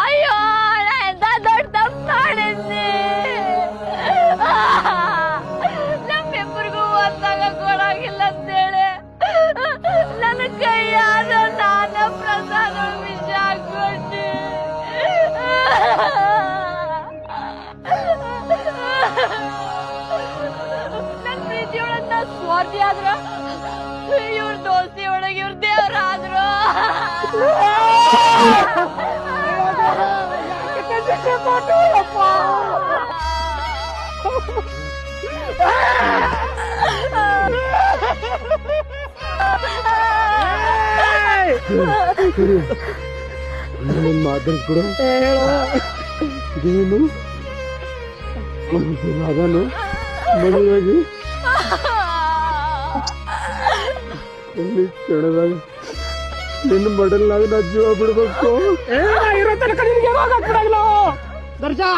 ಅಯ್ಯೋ ಎಂತ ದೊಡ್ಡ ತಪ್ಪು ಮಾಡಿದ್ನಿ. ನಮ್ಮಿಬ್ಬರಿಗೂ ಒಂದಾಗ ಕೊಡಾಗಿಲ್ಲ ಅಂತೇಳಿ ನನ್ನ ಕೈಯಾದ ನಾನ ಪ್ರಸಾದ ವಿಷ ಹಾಕೊಂಡೆ. ನನ್ನ ಪ್ರೀತಿಯೊಳಗ ನಾ ಸ್ವಾರ್ಥಿ ಆದ್ರ ಇವ್ರ ದೋಸ್ತಿ ಒಳಗೆ ಇವ್ರ ದೇವರಾದ್ರು. ಮಾತಾಡ್ ಕೂಡ ಇದೇನು ಅದನ್ನು ಮದುವಾಗಿ ಇಲ್ಲಿ ಕ್ಷಣದಾಗ ನಿನ್ನ ಮಡಲ್ನಾಗ ನಾ ಜೀವ ಬಿಡ್ಬೇಕು. ಇರೋ ತನಕ ನಿನಗೆ ಯಾವಾಗ ಹಾಕ್ಬಿಡಾಗಿಲ್ಲ ದರ್ಶಾ.